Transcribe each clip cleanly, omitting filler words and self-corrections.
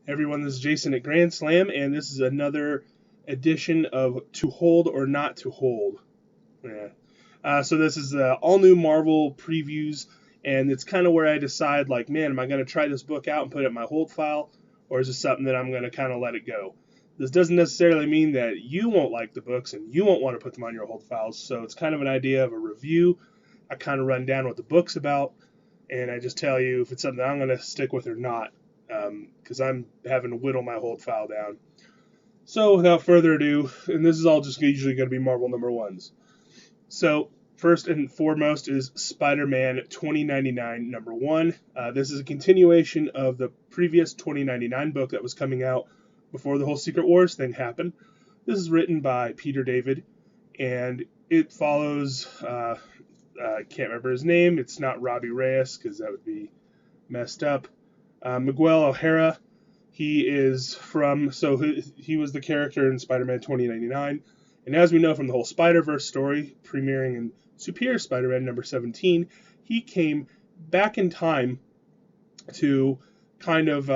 Everyone, this is Jason at Grand Slam, and this is another edition of To Hold or Not to Hold. Yeah. So this is all new Marvel previews, and it's kind of where I decide, like, man, am I going to try this book out and put it in my hold file, or is this something that I'm going to kind of let it go? This doesn't necessarily mean that you won't like the books and you won't want to put them on your hold files, so it's kind of an idea of a review. I kind of run down what the book's about, and I just tell you if it's something I'm going to stick with or not, because I'm having to whittle my hold file down. So without further ado, and this is all just usually going to be Marvel number ones. So first and foremost is Spider-Man 2099 number one. This is a continuation of the previous 2099 book that was coming out before the whole Secret Wars thing happened. This is written by Peter David, and it follows, I can't remember his name. It's not Robbie Reyes, because that would be messed up. Miguel O'Hara, he is from, so he was the character in Spider-Man 2099. And as we know from the whole Spider-Verse story, premiering in Superior Spider-Man number 17, he came back in time to kind of,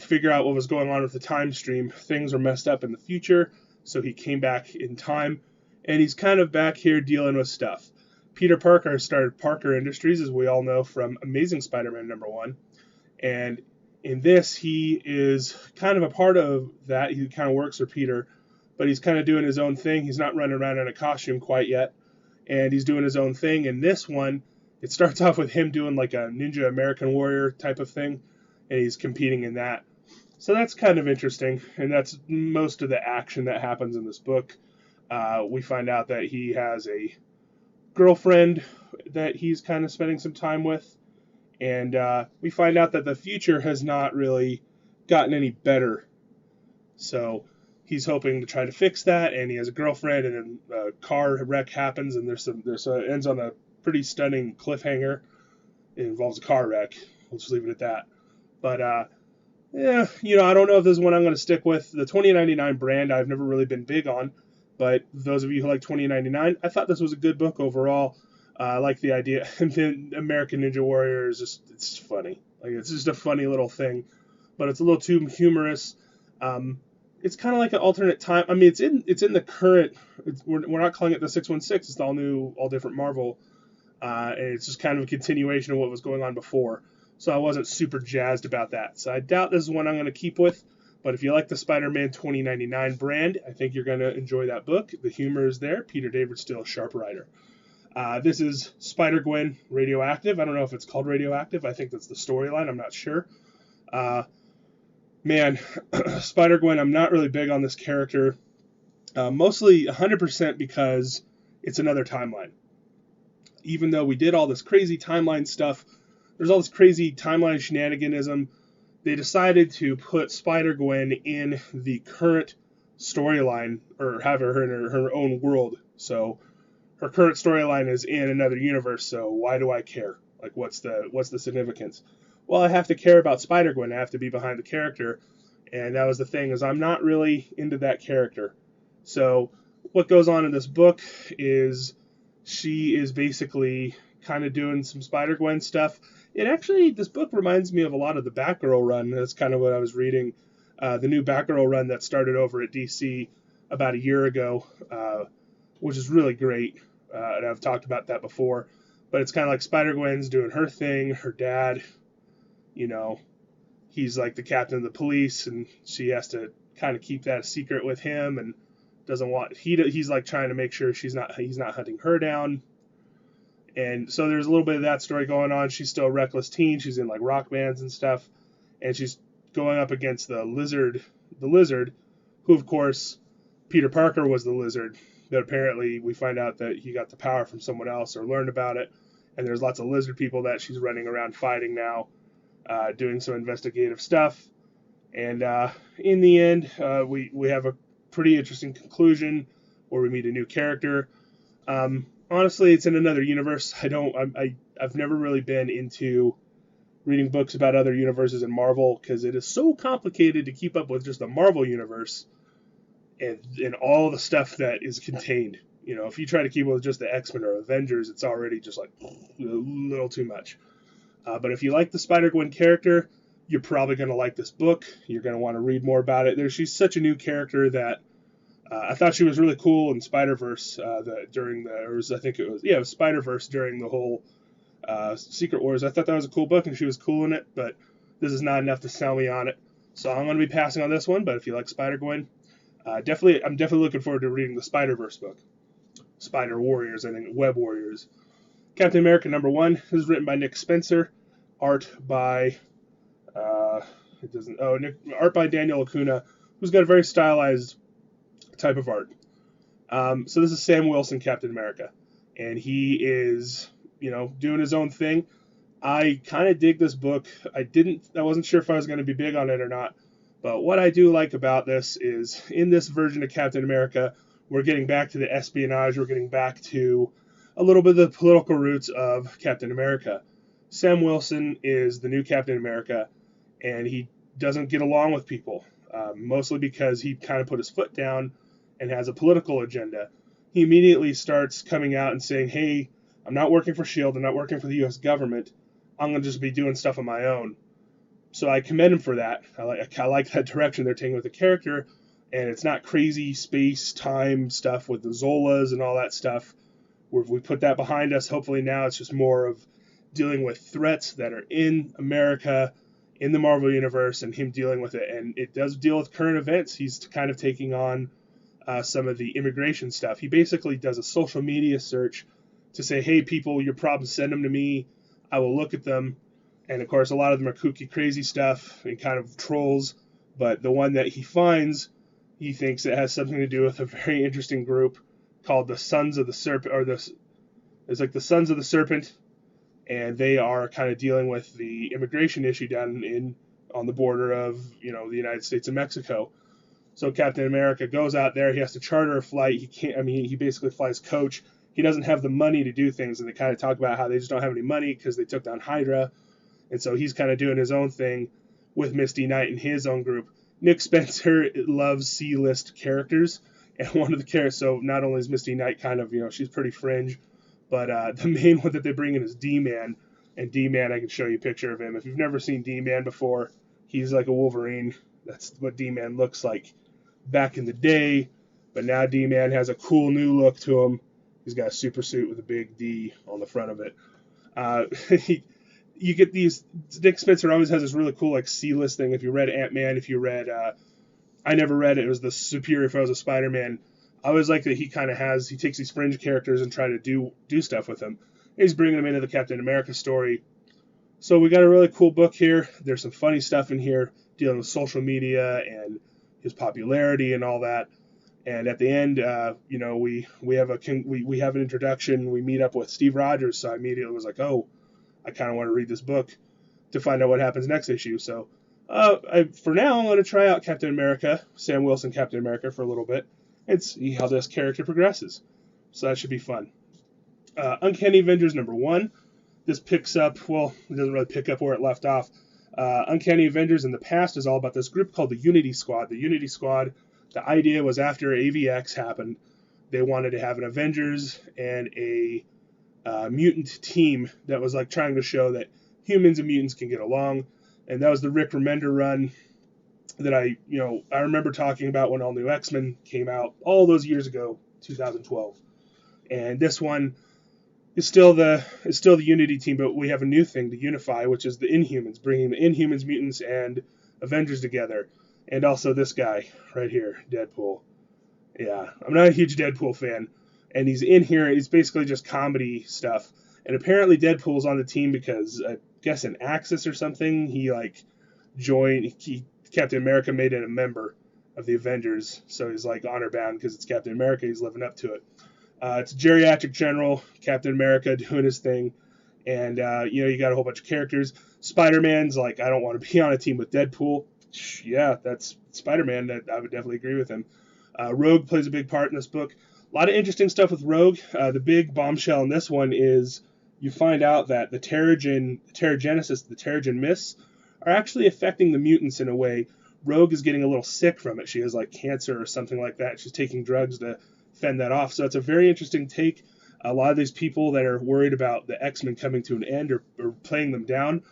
figure out what was going on with the time stream. Things were messed up in the future, so he came back in time, and he's kind of back here dealing with stuff. Peter Parker started Parker Industries, as we all know from Amazing Spider-Man number one, and in this, he is kind of a part of that. He kind of works for Peter, but he's kind of doing his own thing. He's not running around in a costume quite yet, and he's doing his own thing. In this one, it starts off with him doing like a Ninja American Warrior type of thing, and he's competing in that. So that's kind of interesting, and that's most of the action that happens in this book. We find out that he has a girlfriend that he's kind of spending some time with, and we find out that the future has not really gotten any better. So he's hoping to try to fix that, and he has a girlfriend, and then a car wreck happens, and it ends on a pretty stunning cliffhanger. It involves a car wreck. We'll just leave it at that. But I don't know if this is one I'm going to stick with. The 2099 brand I've never really been big on, but those of you who like 2099, I thought this was a good book overall. I like the idea. And then American Ninja Warrior is it's funny. Like, it's just a funny little thing, but it's a little too humorous. It's kind of like an alternate time. I mean, it's in the current. We're not calling it the 616. It's all new, all different Marvel, and it's just kind of a continuation of what was going on before. So I wasn't super jazzed about that. So I doubt this is one I'm going to keep with. But if you like the Spider-Man 2099 brand, I think you're going to enjoy that book. The humor is there. Peter David's still a sharp writer. This is SpiderGwen Radioactive. I don't know if it's called Radioactive. I think that's the storyline. I'm not sure. SpiderGwen, I'm not really big on this character. Mostly 100% because it's another timeline. Even though we did all this crazy timeline stuff, there's all this crazy timeline shenaniganism. They decided to put SpiderGwen in the current storyline, or have her in her own world. So her current storyline is in another universe, so why do I care? Like, what's the significance? Well, I have to care about Spider-Gwen. I have to be behind the character, and that was the thing, is I'm not really into that character. So what goes on in this book is she is basically kind of doing some Spider-Gwen stuff. This book reminds me of a lot of the Batgirl run. That's kind of what I was reading. The new Batgirl run that started over at DC about a year ago, which is really great. And I've talked about that before. But it's kind of like Spider-Gwen's doing her thing. Her dad, he's like the captain of the police, and she has to kind of keep that a secret with him, and he's like trying to make sure he's not hunting her down. And so there's a little bit of that story going on. She's still a reckless teen. She's in like rock bands and stuff, and she's going up against the Lizard, who of course Peter Parker was the Lizard, but apparently we find out that he got the power from someone else or learned about it. And there's lots of lizard people that she's running around fighting now, doing some investigative stuff. And in the end, we have a pretty interesting conclusion where we meet a new character. Honestly, it's in another universe. I've never really been into reading books about other universes in Marvel, because it is so complicated to keep up with just the Marvel universe and all the stuff that is contained. If you try to keep up with just the X-Men or Avengers, it's already just like a little too much. But if you like the Spider-Gwen character, you're probably going to like this book. You're going to want to read more about it. She's such a new character that I thought she was really cool in Spider-Verse it was Spider-Verse during the whole Secret Wars. I thought that was a cool book, and she was cool in it, but this is not enough to sell me on it. So I'm going to be passing on this one, but if you like SpiderGwen, I'm definitely looking forward to reading the Spider-Verse book. Spider Warriors, I think, Web Warriors. Captain America #1. This is written by Nick Spencer, art by art by Daniel Acuna, who's got a very stylized type of art. So this is Sam Wilson, Captain America, and he is, doing his own thing. I kind of dig this book. I wasn't sure if I was going to be big on it or not, but what I do like about this is in this version of Captain America, we're getting back to the espionage. We're getting back to a little bit of the political roots of Captain America. Sam Wilson is the new Captain America, and he doesn't get along with people, mostly because he kind of put his foot down and has a political agenda. He immediately starts coming out and saying, hey, I'm not working for S.H.I.E.L.D., I'm not working for the U.S. government, I'm going to just be doing stuff on my own. So I commend him for that. I like that direction they're taking with the character, and it's not crazy space-time stuff with the Zolas and all that stuff. We put that behind us. Hopefully now it's just more of dealing with threats that are in America, in the Marvel Universe, and him dealing with it. And it does deal with current events. He's kind of taking on some of the immigration stuff. He basically does a social media search to say, hey, people, your problems, send them to me. I will look at them. And, of course, a lot of them are kooky, crazy stuff and kind of trolls. But the one that he finds, he thinks it has something to do with a very interesting group called the Sons of the Serpent, it's like the Sons of the Serpent, and they are kind of dealing with the immigration issue down on the border of, the United States and Mexico. So Captain America goes out there. He has to charter a flight. He basically flies coach. He doesn't have the money to do things, and they kind of talk about how they just don't have any money because they took down Hydra. And so he's kind of doing his own thing with Misty Knight and his own group. Nick Spencer loves C-list characters, and one of the characters, so not only is Misty Knight kind of, she's pretty fringe, but the main one that they bring in is D-Man. And D-Man, I can show you a picture of him. If you've never seen D-Man before, he's like a Wolverine. That's what D-Man looks like back in the day. But now D-Man has a cool new look to him. He's got a super suit with a big D on the front of it. You get these. Nick Spencer always has this really cool like C-list thing. If you read Ant-Man, if you read, I never read it. It was the Superior Foes of Spider-Man. I always like that he takes these fringe characters and try to do stuff with them. He's bringing them into the Captain America story. So we got a really cool book here. There's some funny stuff in here dealing with social media and his popularity and all that. And at the end, we have an introduction. We meet up with Steve Rogers. So I immediately was like, oh, I kind of want to read this book to find out what happens next issue. So for now, I'm going to try out Captain America, Sam Wilson Captain America, for a little bit and see how this character progresses. So that should be fun. Uncanny Avengers #1. This picks up, well, it doesn't really pick up where it left off. Uncanny Avengers in the past is all about this group called the Unity Squad. The Unity Squad, the idea was after AVX happened, they wanted to have an Avengers and a mutant team that was like trying to show that humans and mutants can get along. And that was the Rick Remender run that I remember talking about when All New X-Men came out all those years ago, 2012. And this one is still the Unity team, but we have a new thing to unify, which is the Inhumans, bringing the Inhumans, mutants, and Avengers together. And also this guy right here, Deadpool. Yeah, I'm not a huge Deadpool fan. And he's in here, he's basically just comedy stuff. And apparently Deadpool's on the team because, I guess in Axis or something, he joined, Captain America made it a member of the Avengers. So he's honor bound because it's Captain America, he's living up to it. It's a geriatric general, Captain America doing his thing. And, you got a whole bunch of characters. Spider-Man's I don't want to be on a team with Deadpool. Yeah, that's Spider-Man. I would definitely agree with him. Rogue plays a big part in this book. A lot of interesting stuff with Rogue. The big bombshell in this one is you find out that the Terrigenesis, the Terrigen Mists, are actually affecting the mutants in a way. Rogue is getting a little sick from it. She has cancer or something like that. She's taking drugs to fend that off. So it's a very interesting take. A lot of these people that are worried about the X-Men coming to an end or playing them down,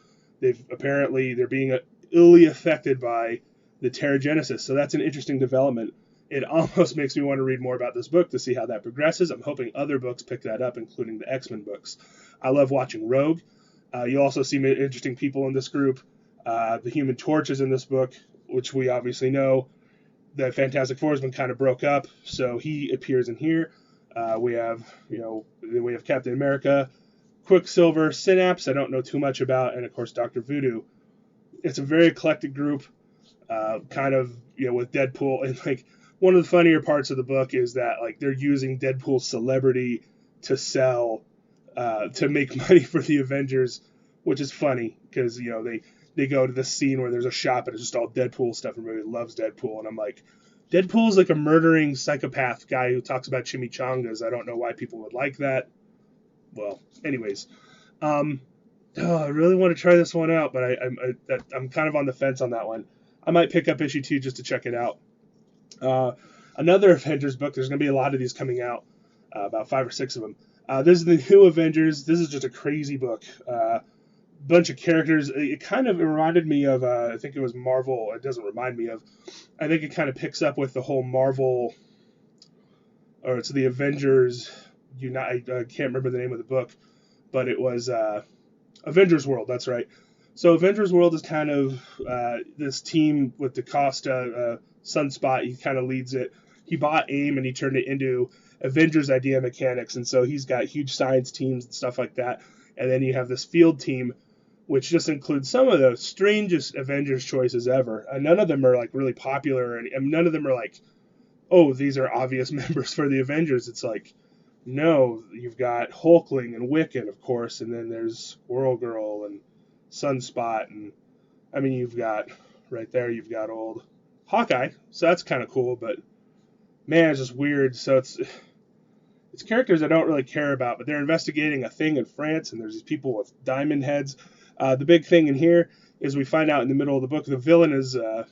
they're being illy affected by the Terrigenesis. So that's an interesting development. It almost makes me want to read more about this book to see how that progresses. I'm hoping other books pick that up, including the X-Men books. I love watching Rogue. You also see interesting people in this group. The Human Torch is in this book, which we obviously know. The Fantastic Four has been kind of broke up, so he appears in here. We have Captain America, Quicksilver, Synapse, I don't know too much about, and of course Dr. Voodoo. It's a very eclectic group, kind of, with Deadpool. And like one of the funnier parts of the book is that like they're using Deadpool's celebrity to sell, to make money for the Avengers, which is funny because they go to this scene where there's a shop and it's just all Deadpool stuff. Everybody loves Deadpool, and I'm like, Deadpool's like a murdering psychopath guy who talks about chimichangas. I don't know why people would like that. Well, anyways, I really want to try this one out, but I'm kind of on the fence on that one. I might pick up issue 2 just to check it out. Another Avengers book. There's going to be a lot of these coming out, about 5 or 6 of them. This is the Hill Avengers. This is just a crazy book. Bunch of characters. It reminded me of, I think it was Marvel. It doesn't remind me of. I think it kind of picks up with the whole Marvel, or it's the Avengers Unite. I can't remember the name of the book, but it was Avengers World. That's right. So Avengers World is kind of this team with DaCosta, Sunspot. He kind of leads it. He bought AIM and he turned it into Avengers Idea Mechanics, and so he's got huge science teams and stuff like that. And then you have this field team, which just includes some of the strangest Avengers choices ever. And none of them are like really popular, and none of them are like, oh, these are obvious members for the Avengers. It's like, no, you've got Hulkling and Wiccan, of course, and then there's Squirrel Girl and Sunspot, and I mean, you've got old Hawkeye, so that's kind of cool, but man, it's just weird. So it's characters I don't really care about, but they're investigating a thing in France, and there's these people with diamond heads. The big thing in here is we find out in the middle of the book the villain is the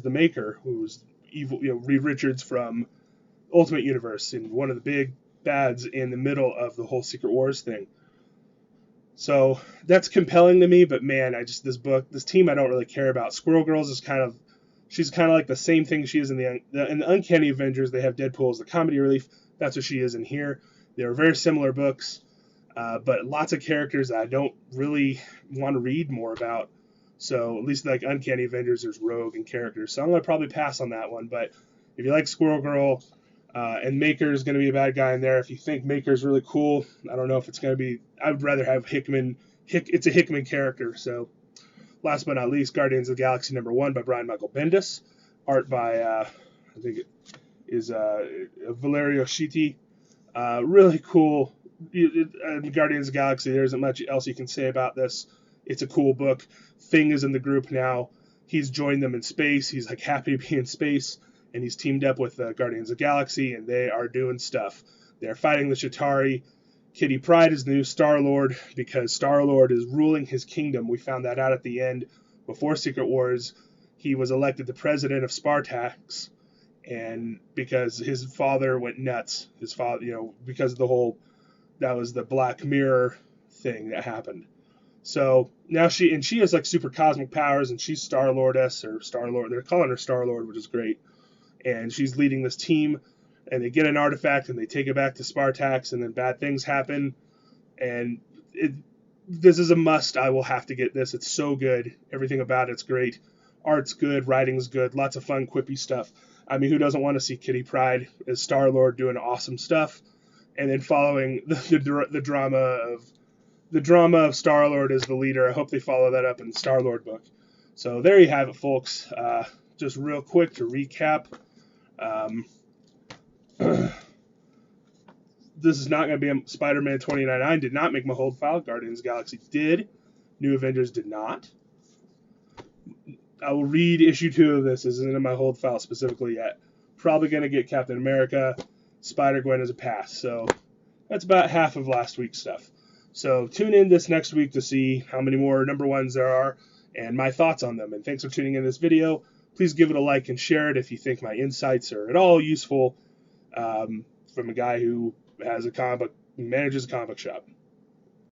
Maker, who's evil, Reed Richards from Ultimate Universe, and one of the big bads in the middle of the whole Secret Wars thing. So that's compelling to me, but man, this team I don't really care about. Squirrel Girls is she's kind of like the same thing she is in the Uncanny Avengers. They have Deadpool as the comedy relief. That's what she is in here. They're very similar books, but lots of characters that I don't really want to read more about. So at least like Uncanny Avengers, there's Rogue and characters. So I'm going to probably pass on that one. But if you like Squirrel Girl, and Maker is going to be a bad guy in there. If you think Maker's really cool, I don't know if it's going to be. I would rather have Hickman. It's a Hickman character. So last but not least, Guardians of the Galaxy #1 by Brian Michael Bendis. Art by, I think it is Valerio Schiti. Really cool. Guardians of the Galaxy, there isn't much else you can say about this. It's a cool book. Thing is in the group now. He's joined them in space. He's like happy to be in space. And he's teamed up with Guardians of the Galaxy, and they are doing stuff. They're fighting the Chitauri. Kitty Pryde is the new Star-Lord because Star-Lord is ruling his kingdom. We found that out at the end. Before Secret Wars, he was elected the president of Spartax, and because his father went nuts. His father, because of that was the Black Mirror thing that happened. So now she has like super cosmic powers, and she's Star-Lordess, or Star-Lord. They're calling her Star-Lord, which is great. And she's leading this team, and they get an artifact, and they take it back to Spartax, and then bad things happen. And this is a must. I will have to get this. It's so good. Everything about it's great. Art's good. Writing's good. Lots of fun, quippy stuff. I mean, who doesn't want to see Kitty Pryde as Star-Lord doing awesome stuff? And then following the drama of Star-Lord as the leader. I hope they follow that up in the Star-Lord book. So there you have it, folks. Just real quick to recap. This is not going to be a Spider-Man 2099. Did not make my hold file. Guardians of the Galaxy did. New Avengers did not. I will read issue 2 of this. Isn't in my hold file specifically yet. Probably going to get Captain America. SpiderGwen as a pass. So that's about half of last week's stuff. So tune in this next week to see how many more #1s there are and my thoughts on them. And thanks for tuning in this video. Please give it a like and share it if you think my insights are at all useful, from a guy who manages a comic book shop.